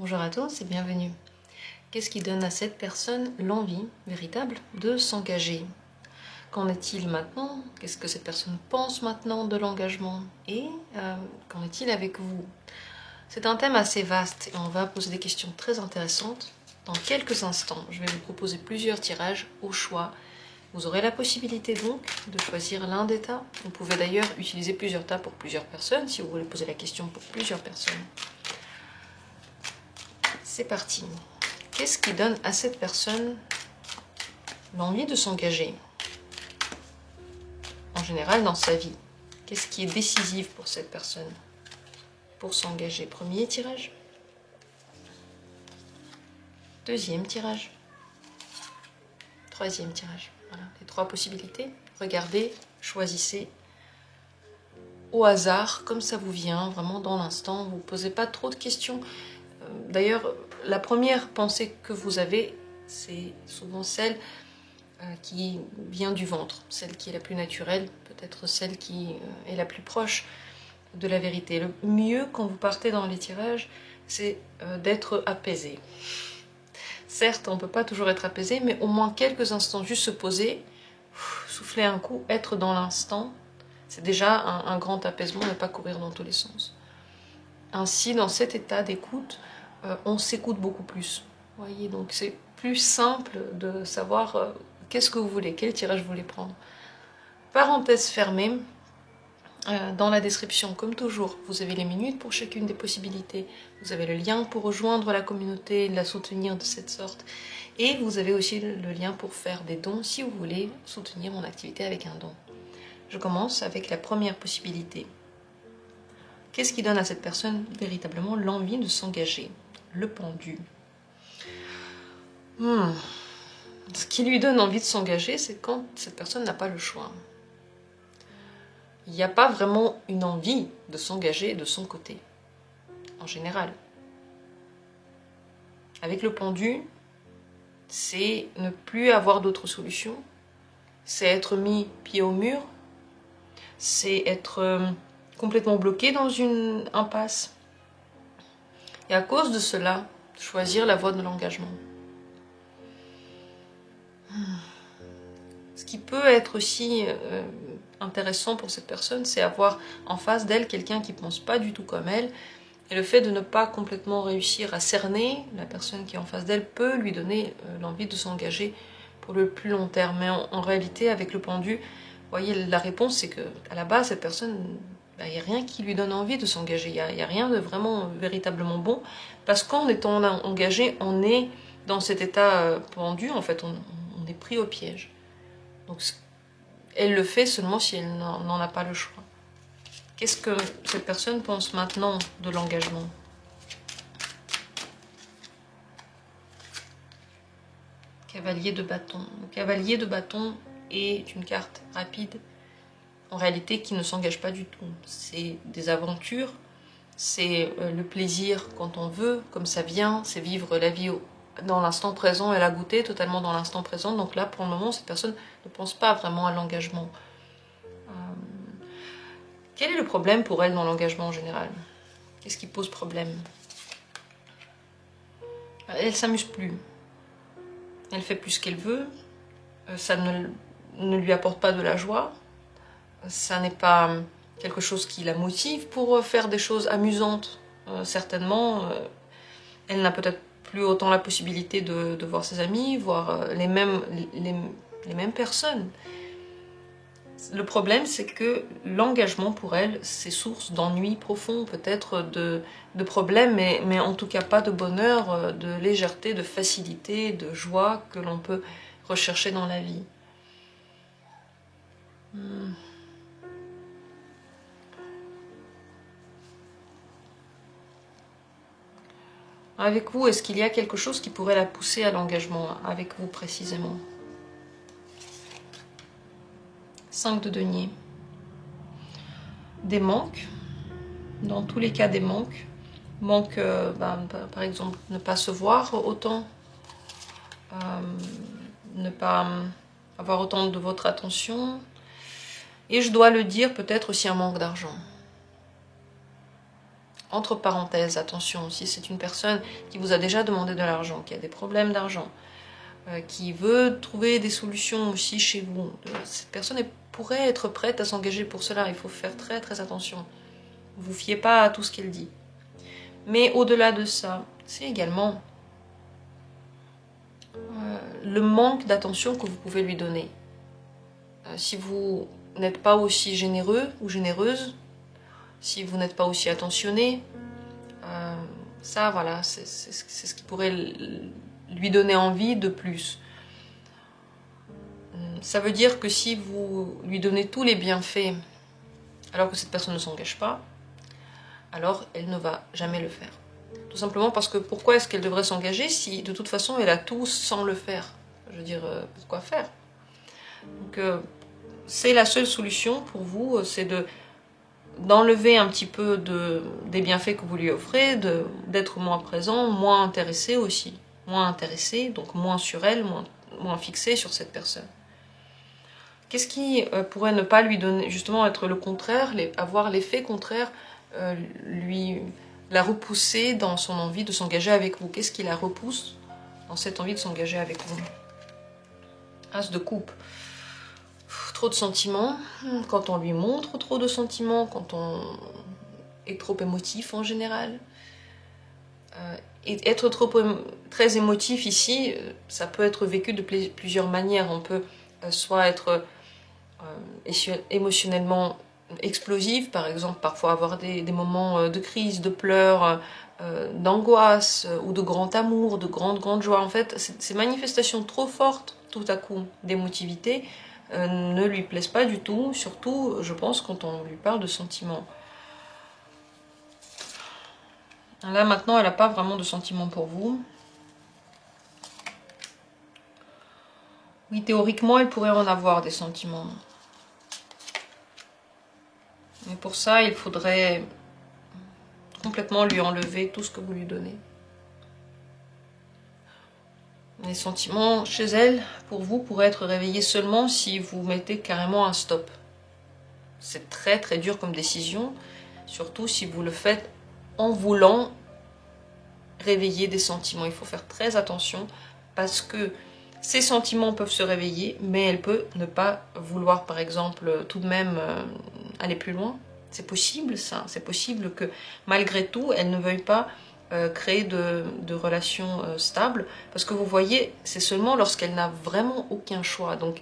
Bonjour à tous et bienvenue. Qu'est-ce qui donne à cette personne l'envie véritable de s'engager? Qu'en est-il maintenant? Qu'est-ce que cette personne pense maintenant de l'engagement? Et qu'en est-il avec vous? C'est un thème assez vaste et on va poser des questions très intéressantes. Dans quelques instants, je vais vous proposer plusieurs tirages au choix. Vous aurez la possibilité donc de choisir l'un des tas. Vous pouvez d'ailleurs utiliser plusieurs tas pour plusieurs personnes si vous voulez poser la question pour plusieurs personnes. C'est parti. Qu'est-ce qui donne à cette personne l'envie de s'engager? En général, dans sa vie. Qu'est-ce qui est décisif pour cette personne pour s'engager? Premier tirage. Deuxième tirage. Troisième tirage. Voilà, les trois possibilités. Regardez, choisissez au hasard, comme ça vous vient, vraiment dans l'instant. Vous ne posez pas trop de questions. D'ailleurs, la première pensée que vous avez, c'est souvent celle qui vient du ventre, celle qui est la plus naturelle, peut-être celle qui est la plus proche de la vérité. Le mieux quand vous partez dans les tirages, c'est d'être apaisé. Certes, on ne peut pas toujours être apaisé, mais au moins quelques instants, juste se poser, souffler un coup, être dans l'instant, c'est déjà un grand apaisement, ne pas courir dans tous les sens. Ainsi, dans cet état d'écoute, on s'écoute beaucoup plus. Voyez, donc c'est plus simple de savoir qu'est-ce que vous voulez, quel tirage vous voulez prendre. Parenthèse fermée, dans la description, comme toujours, vous avez les minutes pour chacune des possibilités. Vous avez le lien pour rejoindre la communauté, la soutenir de cette sorte. Et vous avez aussi le lien pour faire des dons si vous voulez soutenir mon activité avec un don. Je commence avec la première possibilité. Qu'est-ce qui donne à cette personne véritablement l'envie de s'engager? Le pendu. Ce qui lui donne envie de s'engager, c'est quand cette personne n'a pas le choix. Il n'y a pas vraiment une envie de s'engager de son côté, en général. Avec le pendu, c'est ne plus avoir d'autre solution, c'est être mis pied au mur, c'est être complètement bloqué dans une impasse. Et à cause de cela, choisir la voie de l'engagement. Ce qui peut être aussi intéressant pour cette personne, c'est avoir en face d'elle quelqu'un qui ne pense pas du tout comme elle. Et le fait de ne pas complètement réussir à cerner la personne qui est en face d'elle peut lui donner l'envie de s'engager pour le plus long terme. Mais en réalité, avec le pendu, vous voyez, la réponse, c'est qu'à la base, cette personne, il n'y a rien qui lui donne envie de s'engager. Il n'y a rien de vraiment véritablement bon. Parce qu'en étant engagé, on est dans cet état pendu, en fait, on est pris au piège. Donc, elle le fait seulement si elle n'en a pas le choix. Qu'est-ce que cette personne pense maintenant de l'engagement? Cavalier de bâton. Le cavalier de bâton est une carte rapide, en réalité qui ne s'engage pas du tout. C'est des aventures, c'est le plaisir quand on veut, comme ça vient, c'est vivre la vie dans l'instant présent et la goûter totalement dans l'instant présent. Donc là, pour le moment, cette personne ne pense pas vraiment à l'engagement. Quel est le problème pour elle dans l'engagement en général? Qu'est-ce qui pose problème? Elle ne s'amuse plus. Elle fait plus ce qu'elle veut. Ça ne lui apporte pas de la joie. Ça n'est pas quelque chose qui la motive pour faire des choses amusantes. Certainement, elle n'a peut-être plus autant la possibilité de voir ses amis, voir les mêmes personnes. Le problème, c'est que l'engagement pour elle, c'est source d'ennui profond, peut-être de problèmes, mais en tout cas pas de bonheur, de légèreté, de facilité, de joie que l'on peut rechercher dans la vie. Avec vous, est-ce qu'il y a quelque chose qui pourrait la pousser à l'engagement, avec vous précisément? 5 de denier. Des manques, dans tous les cas des manques. Manque, par exemple, ne pas se voir autant, ne pas avoir autant de votre attention. Et je dois le dire, peut-être aussi un manque d'argent. Entre parenthèses, attention, si c'est une personne qui vous a déjà demandé de l'argent, qui a des problèmes d'argent, qui veut trouver des solutions aussi chez vous, cette personne pourrait être prête à s'engager pour cela. Il faut faire très très attention. Ne vous fiez pas à tout ce qu'elle dit. Mais au-delà de ça, c'est également le manque d'attention que vous pouvez lui donner. Si vous n'êtes pas aussi généreux ou généreuse, si vous n'êtes pas aussi attentionné, ça voilà, c'est ce qui pourrait lui donner envie de plus. Ça veut dire que si vous lui donnez tous les bienfaits, alors que cette personne ne s'engage pas, alors elle ne va jamais le faire. Tout simplement parce que pourquoi est-ce qu'elle devrait s'engager si de toute façon elle a tout sans le faire? Je veux dire, pourquoi faire? Donc c'est la seule solution pour vous, c'est d'enlever un petit peu des bienfaits que vous lui offrez, d'être moins présent, moins intéressé aussi. Moins intéressé, donc moins sur elle, moins fixé sur cette personne. Qu'est-ce qui pourrait ne pas lui donner, justement être le contraire, avoir l'effet contraire, la repousser dans son envie de s'engager avec vous? Qu'est-ce qui la repousse dans cette envie de s'engager avec vous? As de coupe. Trop de sentiments, quand on lui montre trop de sentiments, quand on est trop émotif en général. Et être très émotif ici, ça peut être vécu de plusieurs manières. On peut soit être émotionnellement explosif, par exemple, parfois avoir des moments de crise, de pleurs, d'angoisse ou de grand amour, de grande joie. En fait, ces manifestations trop fortes, tout à coup, d'émotivité, ne lui plaisent pas du tout, surtout, je pense, quand on lui parle de sentiments. Là, maintenant, elle n'a pas vraiment de sentiments pour vous. Oui, théoriquement, elle pourrait en avoir des sentiments. Mais pour ça, il faudrait complètement lui enlever tout ce que vous lui donnez. Les sentiments chez elle, pour vous, pourraient être réveillés seulement si vous mettez carrément un stop. C'est très très dur comme décision, surtout si vous le faites en voulant réveiller des sentiments. Il faut faire très attention parce que ces sentiments peuvent se réveiller, mais elle peut ne pas vouloir, par exemple, tout de même aller plus loin. C'est possible ça, c'est possible que malgré tout, elle ne veuille pas créer de relations stables, parce que vous voyez, c'est seulement lorsqu'elle n'a vraiment aucun choix. Donc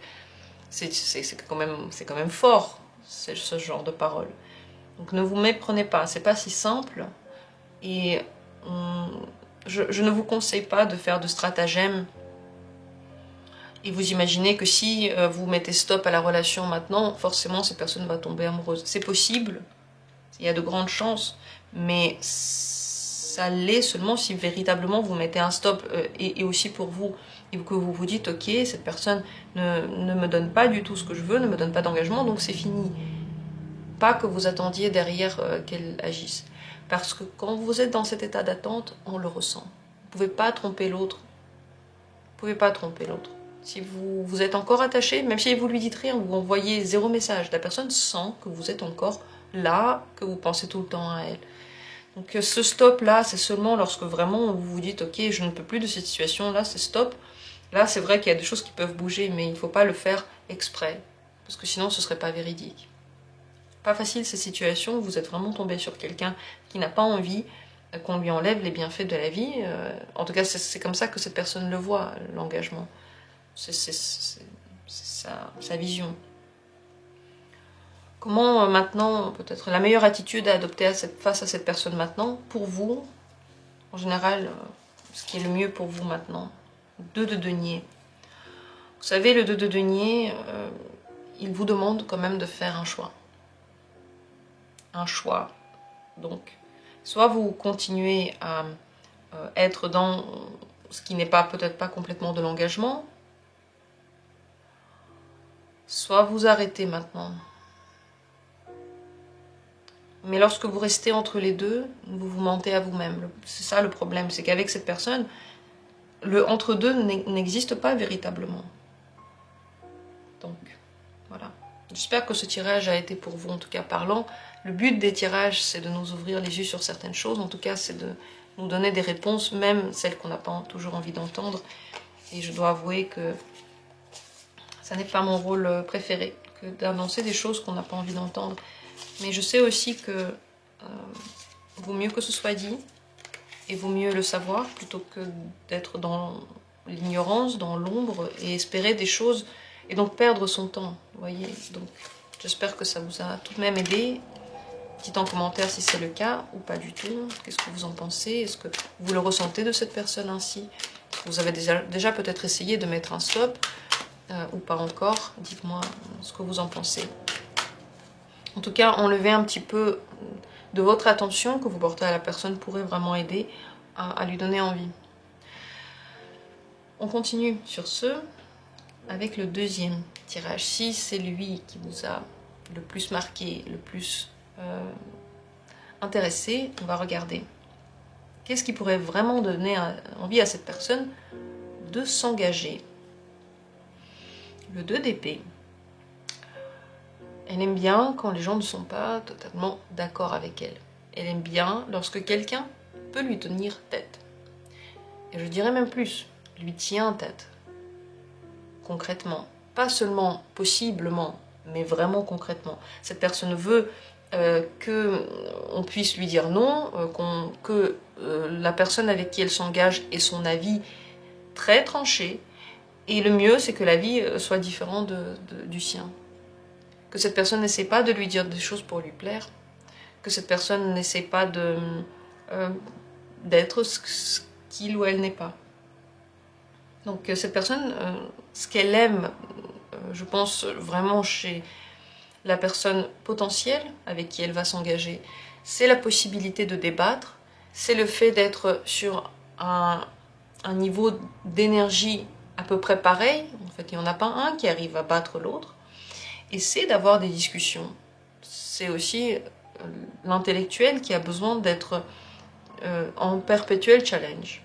c'est quand même fort, ce genre de parole. Donc ne vous méprenez pas, c'est pas si simple. Et je ne vous conseille pas de faire de stratagèmes et vous imaginez que si vous mettez stop à la relation maintenant, forcément cette personne va tomber amoureuse. C'est possible, il y a de grandes chances, mais ça l'est seulement si véritablement vous mettez un stop et aussi pour vous, et que vous vous dites ok, cette personne ne me donne pas du tout ce que je veux, ne me donne pas d'engagement, donc c'est fini. Pas que vous attendiez derrière qu'elle agisse. Parce que quand vous êtes dans cet état d'attente, on le ressent. Vous ne pouvez pas tromper l'autre. Vous ne pouvez pas tromper l'autre. Si vous êtes encore attaché, même si vous lui dites rien, vous envoyez zéro message, la personne sent que vous êtes encore là, que vous pensez tout le temps à elle. Donc ce stop-là, c'est seulement lorsque vraiment vous vous dites « Ok, je ne peux plus de cette situation-là, c'est stop ». Là, c'est vrai qu'il y a des choses qui peuvent bouger, mais il ne faut pas le faire exprès, parce que sinon ce ne serait pas véridique. Pas facile ces situations, vous êtes vraiment tombé sur quelqu'un qui n'a pas envie qu'on lui enlève les bienfaits de la vie. En tout cas, c'est comme ça que cette personne le voit, l'engagement. C'est sa vision. Comment maintenant, peut-être la meilleure attitude à adopter face à cette personne maintenant, pour vous, en général, ce qui est le mieux pour vous maintenant? 2 de denier. Vous savez, le 2 de denier, il vous demande quand même de faire un choix. Un choix. Donc, soit vous continuez à être dans ce qui n'est peut-être pas complètement de l'engagement, soit vous arrêtez maintenant. Mais lorsque vous restez entre les deux, vous vous mentez à vous-même. C'est ça le problème, c'est qu'avec cette personne, le entre-deux n'existe pas véritablement. Donc, voilà. J'espère que ce tirage a été pour vous en tout cas parlant. Le but des tirages, c'est de nous ouvrir les yeux sur certaines choses. En tout cas, c'est de nous donner des réponses, même celles qu'on n'a pas toujours envie d'entendre. Et je dois avouer que ça n'est pas mon rôle préféré, que d'annoncer des choses qu'on n'a pas envie d'entendre. Mais je sais aussi que vaut mieux que ce soit dit, et vaut mieux le savoir, plutôt que d'être dans l'ignorance, dans l'ombre, et espérer des choses, et donc perdre son temps, vous voyez. Donc j'espère que ça vous a tout de même aidé. Dites en commentaire si c'est le cas, ou pas du tout. Qu'est-ce que vous en pensez? Est-ce que vous le ressentez de cette personne ainsi? Vous avez déjà peut-être essayé de mettre un stop, ou pas encore? Dites-moi ce que vous en pensez. En tout cas, enlever un petit peu de votre attention que vous portez à la personne pourrait vraiment aider à lui donner envie. On continue sur ce avec le deuxième tirage. Si c'est lui qui vous a le plus marqué, le plus intéressé, on va regarder. Qu'est-ce qui pourrait vraiment donner envie à cette personne de s'engager? Le 2 d'épée. Elle aime bien quand les gens ne sont pas totalement d'accord avec elle. Elle aime bien lorsque quelqu'un peut lui tenir tête. Et je dirais même plus, lui tient tête. Concrètement. Pas seulement possiblement, mais vraiment concrètement. Cette personne veut qu'on puisse lui dire non, que la personne avec qui elle s'engage ait son avis très tranché. Et le mieux, c'est que l'avis soit différent du sien. Que cette personne n'essaie pas de lui dire des choses pour lui plaire, que cette personne n'essaie pas d'être ce qu'il ou elle n'est pas. Donc cette personne, ce qu'elle aime, je pense vraiment chez la personne potentielle avec qui elle va s'engager, c'est la possibilité de débattre, c'est le fait d'être sur un niveau d'énergie à peu près pareil. En fait, il n'y en a pas un qui arrive à battre l'autre. Et c'est d'avoir des discussions. C'est aussi l'intellectuel qui a besoin d'être en perpétuel challenge.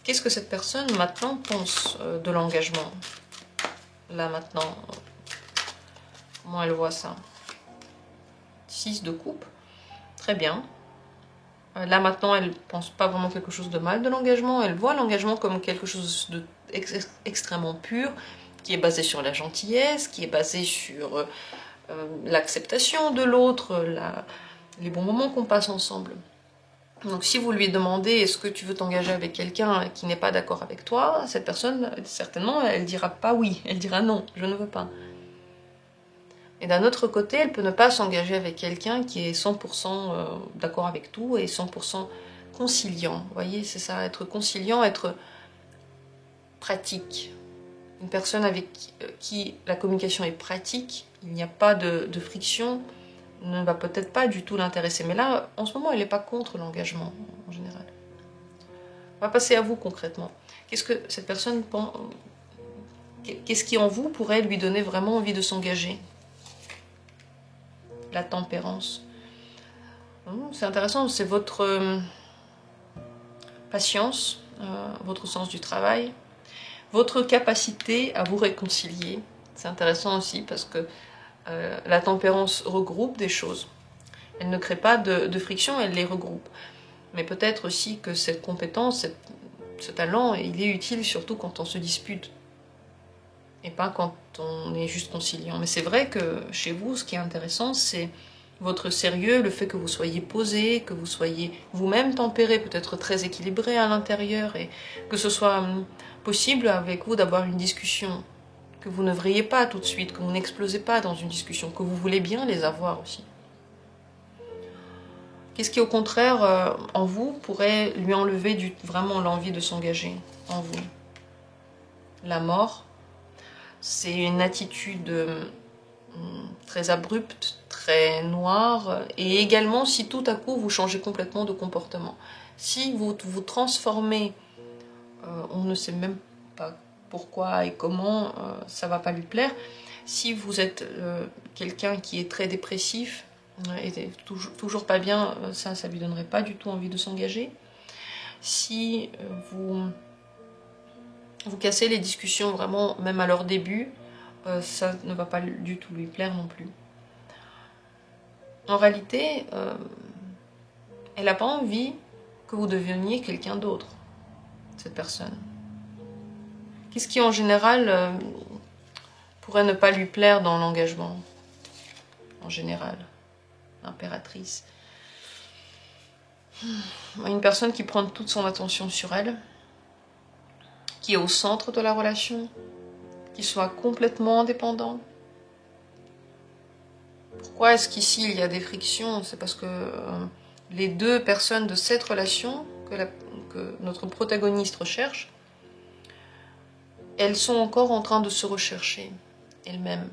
Qu'est-ce que cette personne maintenant pense de l'engagement? Là maintenant, comment elle voit ça? 6 de coupe, très bien. Là maintenant, elle ne pense pas vraiment quelque chose de mal de l'engagement. Elle voit l'engagement comme quelque chose d'extrêmement pur, qui est basé sur la gentillesse, qui est basé sur l'acceptation de l'autre, les bons moments qu'on passe ensemble. Donc si vous lui demandez est-ce que tu veux t'engager avec quelqu'un qui n'est pas d'accord avec toi, cette personne, certainement, elle dira pas oui, elle dira non, je ne veux pas. Et d'un autre côté, elle peut ne pas s'engager avec quelqu'un qui est 100% d'accord avec tout et 100% conciliant. Vous voyez, c'est ça, être conciliant, être pratique. Une personne avec qui la communication est pratique, il n'y a pas de friction, ne va peut-être pas du tout l'intéresser. Mais là, en ce moment, elle n'est pas contre l'engagement, en général. On va passer à vous, concrètement. Qu'est-ce que cette personne pense? Qu'est-ce qui, en vous, pourrait lui donner vraiment envie de s'engager? La tempérance. C'est intéressant, c'est votre patience, votre sens du travail, votre capacité à vous réconcilier. C'est intéressant aussi parce que la tempérance regroupe des choses. Elle ne crée pas de friction, elle les regroupe. Mais peut-être aussi que cette compétence, ce talent, il est utile surtout quand on se dispute. Et pas quand on est juste conciliant. Mais c'est vrai que chez vous, ce qui est intéressant, c'est votre sérieux, le fait que vous soyez posé, que vous soyez vous-même tempéré, peut-être très équilibré à l'intérieur, et que ce soit possible avec vous d'avoir une discussion, que vous ne vrillez pas tout de suite, que vous n'explosez pas dans une discussion, que vous voulez bien les avoir aussi. Qu'est-ce qui, au contraire, en vous, pourrait lui enlever vraiment l'envie de s'engager en vous? La mort, c'est une attitude très abrupte, très noire, et également si tout à coup vous changez complètement de comportement. Si vous vous transformez, on ne sait même pas pourquoi et comment, ça ne va pas lui plaire. Si vous êtes quelqu'un qui est très dépressif, et toujours pas bien, ça lui donnerait pas du tout envie de s'engager. Si vous cassez les discussions vraiment, même à leur début, ça ne va pas du tout lui plaire non plus. En réalité, elle n'a pas envie que vous deveniez quelqu'un d'autre, cette personne. Qu'est-ce qui en général pourrait ne pas lui plaire dans l'engagement? En général, l'impératrice. Une personne qui prend toute son attention sur elle, qui est au centre de la relation, qui soit complètement indépendant. Pourquoi est-ce qu'ici il y a des frictions? C'est parce que les deux personnes de cette relation que notre protagoniste recherche, elles sont encore en train de se rechercher elles-mêmes.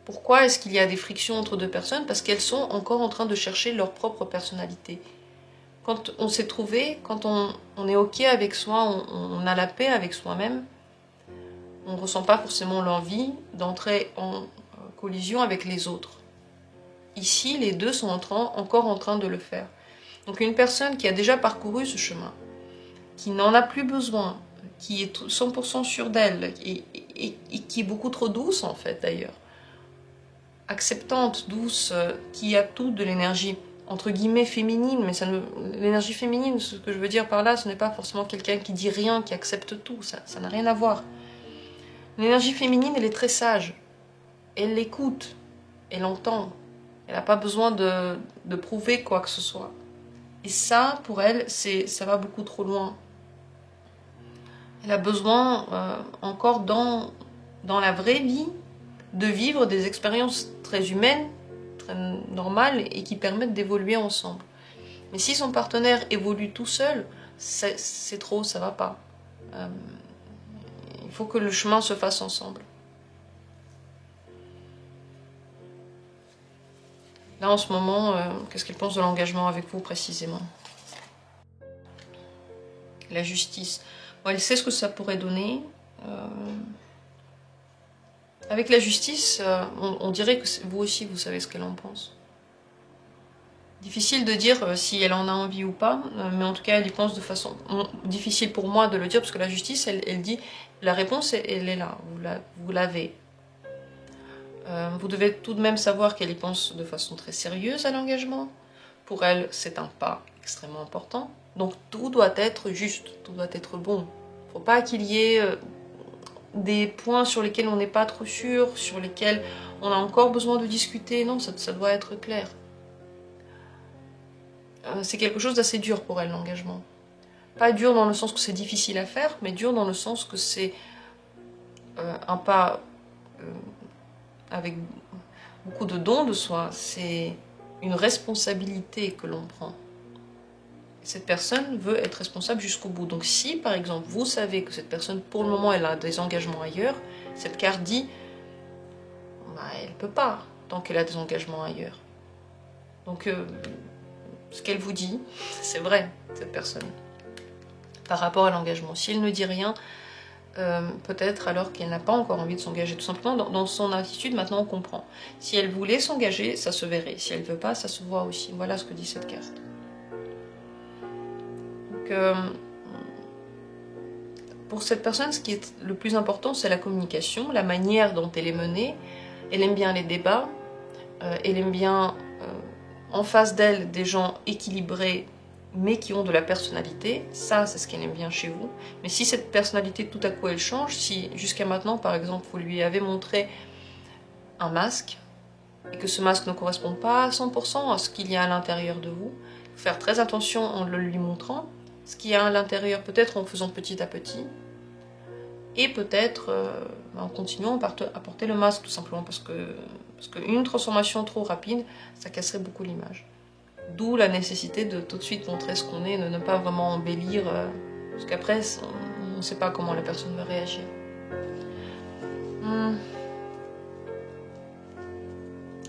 Pourquoi est-ce qu'il y a des frictions entre deux personnes? Parce qu'elles sont encore en train de chercher leur propre personnalité. Quand on s'est trouvé, quand on est OK avec soi, on a la paix avec soi-même, on ne ressent pas forcément l'envie d'entrer en collision avec les autres. Ici, les deux sont encore en train de le faire. Donc une personne qui a déjà parcouru ce chemin, qui n'en a plus besoin, qui est 100% sûre d'elle, et qui est beaucoup trop douce en fait d'ailleurs, acceptante, douce, qui a tout de l'énergie entre guillemets féminine, mais l'énergie féminine, ce que je veux dire par là, ce n'est pas forcément quelqu'un qui dit rien, qui accepte tout, ça n'a rien à voir. L'énergie féminine, elle est très sage, elle l'écoute, elle entend, elle n'a pas besoin de prouver quoi que ce soit. Et ça, pour elle, ça va beaucoup trop loin. Elle a besoin, encore dans la vraie vie, de vivre des expériences très humaines, très normales, et qui permettent d'évoluer ensemble. Mais si son partenaire évolue tout seul, c'est trop, ça va pas. Il faut que le chemin se fasse ensemble. Là, en ce moment, qu'est-ce qu'elle pense de l'engagement avec vous précisément? La justice. Bon, elle sait ce que ça pourrait donner. Avec la justice, on dirait que vous aussi, vous savez ce qu'elle en pense. Difficile de dire si elle en a envie ou pas, mais en tout cas, elle y pense de façon... difficile pour moi de le dire, parce que la justice, elle dit, la réponse, elle est là, vous l'avez. Vous devez tout de même savoir qu'elle y pense de façon très sérieuse à l'engagement. Pour elle, c'est un pas extrêmement important. Donc tout doit être juste, tout doit être bon. Il ne faut pas qu'il y ait des points sur lesquels on n'est pas trop sûr, sur lesquels on a encore besoin de discuter. Non, ça doit être clair. C'est quelque chose d'assez dur pour elle, l'engagement. Pas dur dans le sens que c'est difficile à faire, mais dur dans le sens que c'est un pas avec beaucoup de dons de soi. C'est une responsabilité que l'on prend. Cette personne veut être responsable jusqu'au bout. Donc si, par exemple, vous savez que cette personne, pour le moment, elle a des engagements ailleurs, cette carte dit, bah, elle ne peut pas, tant qu'elle a des engagements ailleurs. Donc, ce qu'elle vous dit, c'est vrai, cette personne, par rapport à l'engagement. Si elle ne dit rien, peut-être alors qu'elle n'a pas encore envie de s'engager. Tout simplement, dans son attitude, maintenant, on comprend. Si elle voulait s'engager, ça se verrait. Si elle ne veut pas, ça se voit aussi. Voilà ce que dit cette carte. Donc, pour cette personne, ce qui est le plus important, c'est la communication, la manière dont elle est menée. Elle aime bien les débats, elle aime bien en face d'elle des gens équilibrés, mais qui ont de la personnalité. Ça, c'est ce qu'elle aime bien chez vous. Mais si cette personnalité, tout à coup, elle change, si jusqu'à maintenant, par exemple, vous lui avez montré un masque, et que ce masque ne correspond pas à 100% à ce qu'il y a à l'intérieur de vous, faire très attention en le lui montrant, ce qu'il y a à l'intérieur, peut-être en faisant petit à petit, et peut-être en continuant à porter le masque, tout simplement, parce qu'une transformation trop rapide, ça casserait beaucoup l'image. D'où la nécessité de tout de suite montrer ce qu'on est, de ne pas vraiment embellir, parce qu'après, on ne sait pas comment la personne va réagir.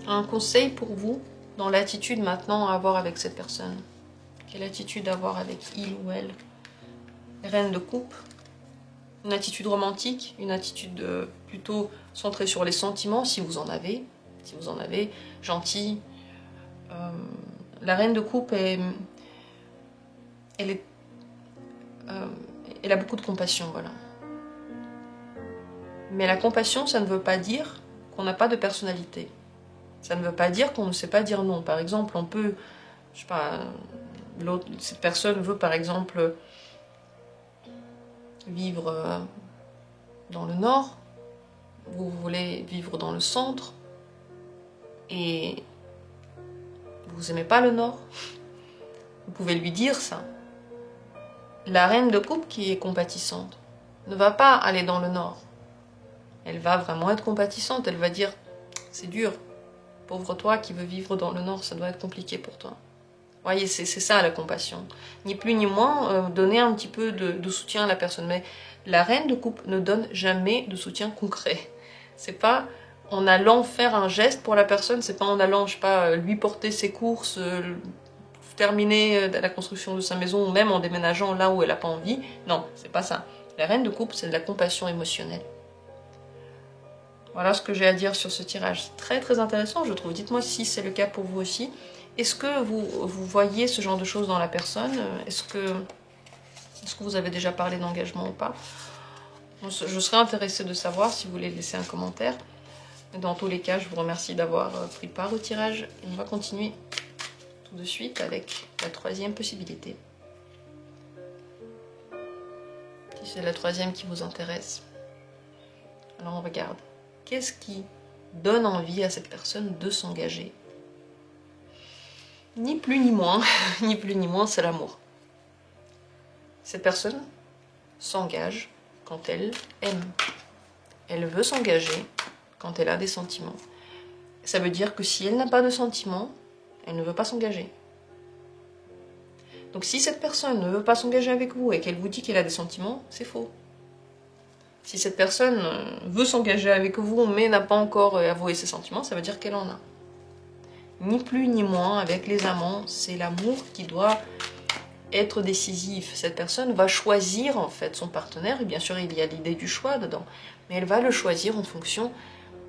Un conseil pour vous, dans l'attitude maintenant à avoir avec cette personne. Quelle attitude avoir avec il ou elle? Reine de coupe. Une attitude romantique, une attitude plutôt centrée sur les sentiments, si vous en avez, gentille. La reine de coupe, elle a beaucoup de compassion, voilà. Mais la compassion, ça ne veut pas dire qu'on n'a pas de personnalité. Ça ne veut pas dire qu'on ne sait pas dire non. Par exemple, on peut, je sais pas, cette personne veut par exemple vivre dans le nord, vous voulez vivre dans le centre, et vous n'aimez pas le nord, vous pouvez lui dire ça. La reine de coupe qui est compatissante ne va pas aller dans le nord. Elle va vraiment être compatissante, elle va dire « c'est dur, pauvre toi qui veux vivre dans le nord, ça doit être compliqué pour toi ». Vous voyez, c'est ça la compassion. Ni plus ni moins, donner un petit peu de soutien à la personne. Mais la reine de coupe ne donne jamais de soutien concret. C'est pas en allant faire un geste pour la personne, c'est pas en allant, je sais pas, lui porter ses courses, terminer la construction de sa maison, ou même en déménageant là où elle n'a pas envie. Non, c'est pas ça. La reine de coupe, c'est de la compassion émotionnelle. Voilà ce que j'ai à dire sur ce tirage. C'est très très intéressant, je trouve. Dites-moi si c'est le cas pour vous aussi. Est-ce que vous voyez ce genre de choses dans la personne? Est-ce que vous avez déjà parlé d'engagement ou pas? Je serais intéressée de savoir si vous voulez laisser un commentaire. Dans tous les cas, je vous remercie d'avoir pris part au tirage. Et on va continuer tout de suite avec la troisième possibilité. Si c'est la troisième qui vous intéresse. Alors on regarde. Qu'est-ce qui donne envie à cette personne de s'engager? Ni plus ni moins, ni plus ni moins, c'est l'amour. Cette personne s'engage quand elle aime. Elle veut s'engager quand elle a des sentiments. Ça veut dire que si elle n'a pas de sentiments, elle ne veut pas s'engager. Donc si cette personne ne veut pas s'engager avec vous et qu'elle vous dit qu'elle a des sentiments, c'est faux. Si cette personne veut s'engager avec vous mais n'a pas encore avoué ses sentiments, ça veut dire qu'elle en a. Ni plus ni moins, avec les amants, c'est l'amour qui doit être décisif. Cette personne va choisir en fait son partenaire, et bien sûr il y a l'idée du choix dedans, mais elle va le choisir en fonction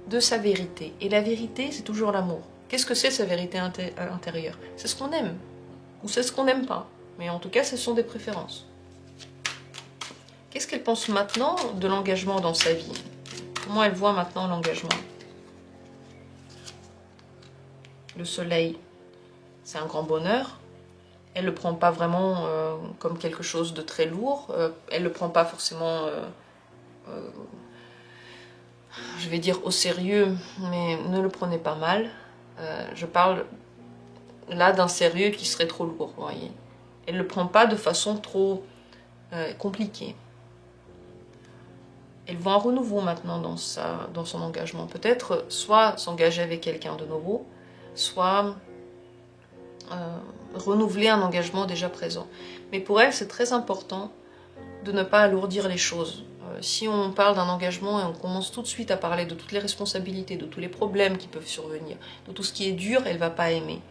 de sa vérité. Et la vérité, c'est toujours l'amour. Qu'est-ce que c'est sa vérité intérieure? C'est ce qu'on aime, ou c'est ce qu'on n'aime pas, mais en tout cas ce sont des préférences. Qu'est-ce qu'elle pense maintenant de l'engagement dans sa vie? Comment elle voit maintenant l'engagement? Le soleil, c'est un grand bonheur. Elle ne le prend pas vraiment comme quelque chose de très lourd. Elle ne le prend pas forcément, je vais dire, au sérieux, mais ne le prenez pas mal. Je parle là d'un sérieux qui serait trop lourd, vous voyez. Elle ne le prend pas de façon trop compliquée. Elle voit un renouveau maintenant dans son engagement. Peut-être soit s'engager avec quelqu'un de nouveau, soit renouveler un engagement déjà présent. Mais pour elle, c'est très important de ne pas alourdir les choses. Si on parle d'un engagement et on commence tout de suite à parler de toutes les responsabilités, de tous les problèmes qui peuvent survenir, de tout ce qui est dur, elle ne va pas aimer.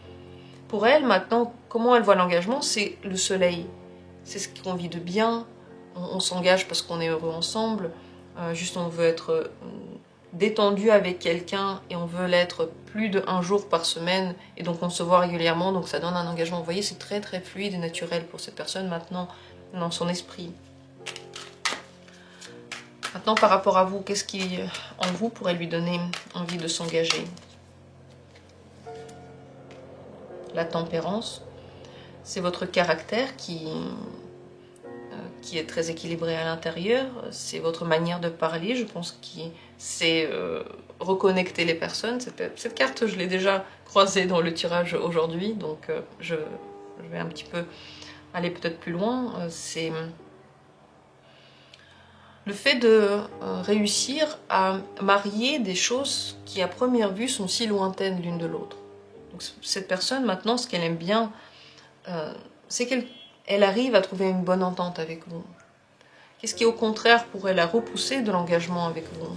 Pour elle, maintenant, comment elle voit l'engagement? C'est le soleil. C'est ce qu'on vit de bien. On s'engage parce qu'on est heureux ensemble. Juste on veut être détendu avec quelqu'un et on veut l'être plus d'1 jour par semaine et donc on se voit régulièrement, donc ça donne un engagement. Vous voyez, c'est très très fluide et naturel pour cette personne maintenant dans son esprit. Maintenant par rapport à vous, qu'est-ce qui en vous pourrait lui donner envie de s'engager? La tempérance, c'est votre caractère qui est très équilibré à l'intérieur, c'est votre manière de parler, je pense, qui c'est reconnecter les personnes. Cette carte, je l'ai déjà croisée dans le tirage aujourd'hui, donc je vais un petit peu aller peut-être plus loin. C'est le fait de réussir à marier des choses qui, à première vue, sont si lointaines l'une de l'autre. Donc cette personne, maintenant, ce qu'elle aime bien, c'est qu'elle arrive à trouver une bonne entente avec vous. Qu'est-ce qui, au contraire, pourrait la repousser de l'engagement avec vous?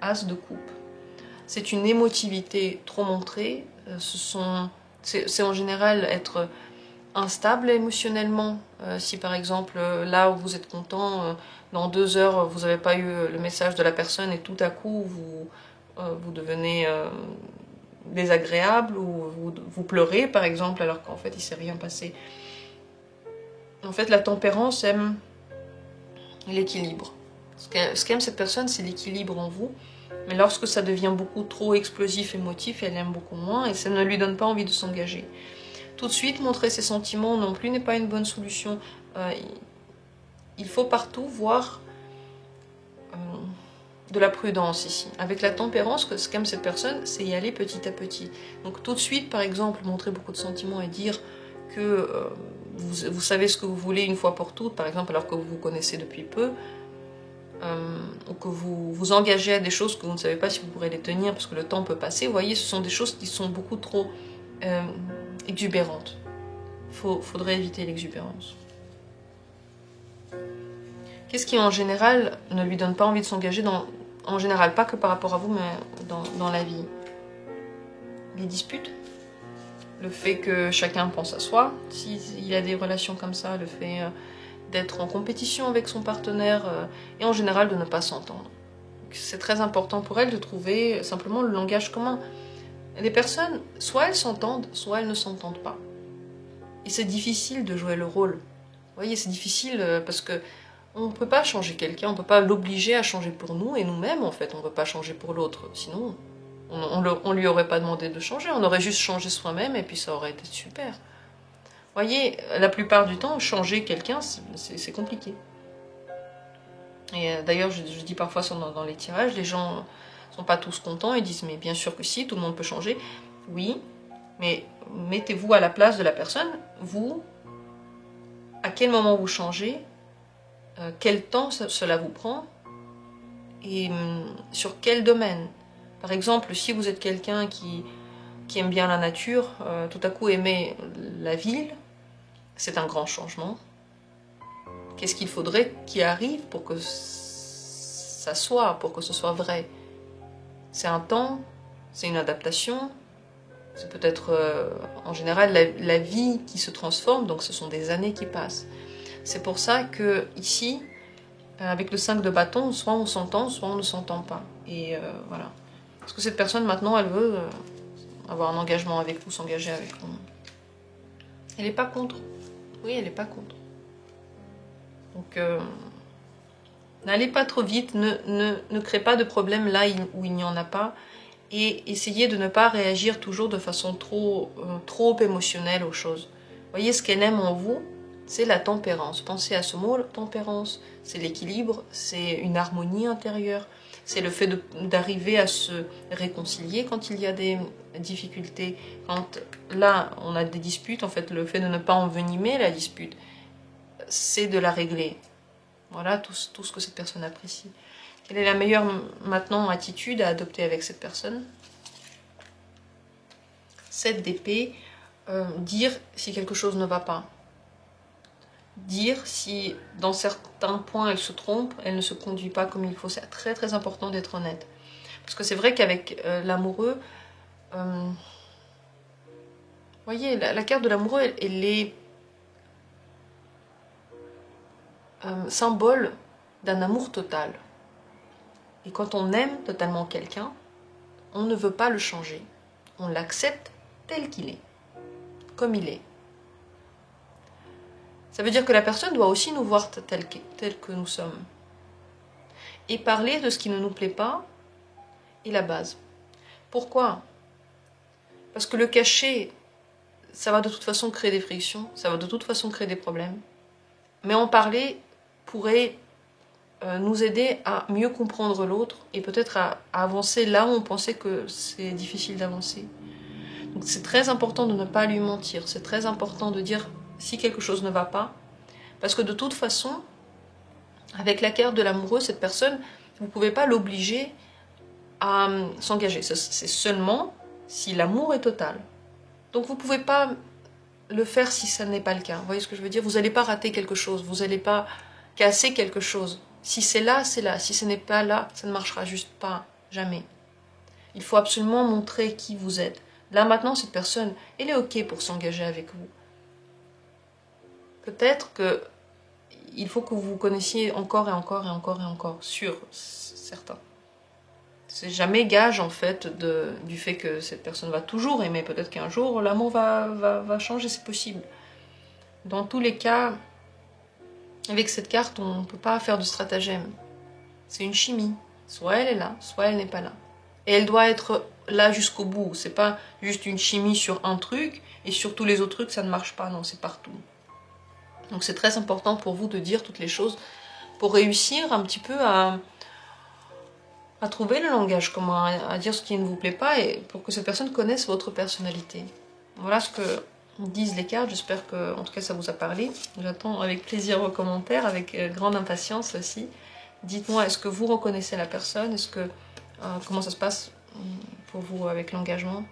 As de coupe. C'est une émotivité trop montrée. C'est en général être instable émotionnellement. Si par exemple, là où vous êtes content, dans 2 heures, vous n'avez pas eu le message de la personne et tout à coup, vous devenez désagréable ou vous pleurez par exemple alors qu'en fait il ne s'est rien passé. En fait la tempérance aime l'équilibre. Ce qu'aime cette personne, c'est l'équilibre en vous. Mais lorsque ça devient beaucoup trop explosif, émotif, elle aime beaucoup moins et ça ne lui donne pas envie de s'engager. Tout de suite, montrer ses sentiments non plus n'est pas une bonne solution. Il faut partout voir de la prudence ici. Avec la tempérance, ce qu'aime cette personne, c'est y aller petit à petit. Donc tout de suite, par exemple, montrer beaucoup de sentiments et dire que vous savez ce que vous voulez une fois pour toutes, par exemple, alors que vous vous connaissez depuis peu, ou que vous vous engagez à des choses que vous ne savez pas si vous pourrez les tenir parce que le temps peut passer. Vous voyez, ce sont des choses qui sont beaucoup trop exubérantes. Faudrait éviter l'exubérance. Qu'est-ce qui, en général, ne lui donne pas envie de s'engager en général, pas que par rapport à vous, mais dans la vie? Les disputes. Le fait que chacun pense à soi, s'il a des relations comme ça, le fait d'être en compétition avec son partenaire, et en général de ne pas s'entendre. C'est très important pour elle de trouver simplement le langage commun. Les personnes, soit elles s'entendent, soit elles ne s'entendent pas. Et c'est difficile de jouer le rôle. Vous voyez, c'est difficile parce que on ne peut pas changer quelqu'un, on ne peut pas l'obliger à changer pour nous, et nous-mêmes, en fait, on ne peut pas changer pour l'autre. Sinon, on lui aurait pas demandé de changer, on aurait juste changé soi-même, et puis ça aurait été super. Vous voyez, la plupart du temps, changer quelqu'un, c'est compliqué. Et d'ailleurs, je dis parfois dans les tirages, les gens ne sont pas tous contents, ils disent, mais bien sûr que si, tout le monde peut changer. Oui, mais mettez-vous à la place de la personne, vous, à quel moment vous changez, quel temps cela vous prend, et sur quel domaine. Par exemple, si vous êtes quelqu'un qui aime bien la nature, tout à coup aimer la ville, c'est un grand changement. Qu'est-ce qu'il faudrait qu'il arrive pour que ça soit, pour que ce soit vrai? C'est un temps, c'est une adaptation, c'est peut-être en général la vie qui se transforme, donc ce sont des années qui passent. C'est pour ça que ici, avec le 5 de bâton, soit on s'entend, soit on ne s'entend pas. Et voilà. Parce que cette personne, maintenant, elle veut avoir un engagement avec vous, s'engager avec vous. Elle n'est pas contre. Oui, elle n'est pas contre. Donc, n'allez pas trop vite, ne créez pas de problème là où il n'y en a pas. Et essayez de ne pas réagir toujours de façon trop émotionnelle aux choses. Voyez, ce qu'elle aime en vous, c'est la tempérance. Pensez à ce mot, tempérance. C'est l'équilibre, c'est une harmonie intérieure. C'est le fait d'arriver à se réconcilier quand il y a des difficultés. Quand là, on a des disputes, en fait, le fait de ne pas envenimer la dispute, c'est de la régler. Voilà tout ce que cette personne apprécie. Quelle est la meilleure, maintenant, attitude à adopter avec cette personne? 7 d'épée, dire si quelque chose ne va pas. Dire si, dans certains points, elle se trompe, elle ne se conduit pas comme il faut. C'est très très important d'être honnête. Parce que c'est vrai qu'avec l'amoureux, vous voyez, la carte de l'amoureux, elle est symbole d'un amour total. Et quand on aime totalement quelqu'un, on ne veut pas le changer. On l'accepte tel qu'il est, comme il est. Ça veut dire que la personne doit aussi nous voir tel que nous sommes. Et parler de ce qui ne nous plaît pas est la base. Pourquoi? Parce que le cacher, ça va de toute façon créer des frictions, ça va de toute façon créer des problèmes. Mais en parler pourrait nous aider à mieux comprendre l'autre et peut-être à avancer là où on pensait que c'est difficile d'avancer. Donc c'est très important de ne pas lui mentir, c'est très important de dire si quelque chose ne va pas, parce que de toute façon, avec la carte de l'amoureux, cette personne, vous ne pouvez pas l'obliger à s'engager. C'est seulement si l'amour est total. Donc vous ne pouvez pas le faire si ça n'est pas le cas. Vous voyez ce que je veux dire? Vous n'allez pas rater quelque chose, vous n'allez pas casser quelque chose. Si c'est là, c'est là. Si ce n'est pas là, ça ne marchera juste pas. Jamais. Il faut absolument montrer qui vous êtes. Là maintenant, cette personne, elle est OK pour s'engager avec vous. Peut-être que il faut que vous vous connaissiez encore et encore et encore et encore, sur certains. C'est jamais gage en fait du fait que cette personne va toujours aimer. Peut-être qu'un jour l'amour va changer, c'est possible. Dans tous les cas, Avec cette carte, on ne peut pas faire de stratagème. C'est une chimie. Soit elle est là, soit elle n'est pas là. Et elle doit être là jusqu'au bout. C'est pas juste une chimie sur un truc, et sur tous les autres trucs, ça ne marche pas. Non, c'est partout. Donc c'est très important pour vous de dire toutes les choses, pour réussir un petit peu à trouver le langage commun, à dire ce qui ne vous plaît pas, et pour que cette personne connaisse votre personnalité. Voilà ce que disent les cartes. J'espère que, en tout cas, ça vous a parlé. J'attends avec plaisir vos commentaires, avec grande impatience aussi. Dites-moi, est-ce que vous reconnaissez la personne? Est-ce que comment ça se passe pour vous avec l'engagement?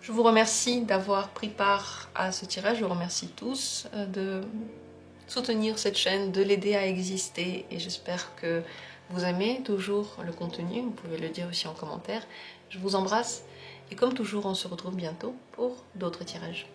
Je vous remercie d'avoir pris part à ce tirage. Je vous remercie tous de soutenir cette chaîne, de l'aider à exister. Et j'espère que vous aimez toujours le contenu. Vous pouvez le dire aussi en commentaire. Je vous embrasse. Et comme toujours, on se retrouve bientôt pour d'autres tirages.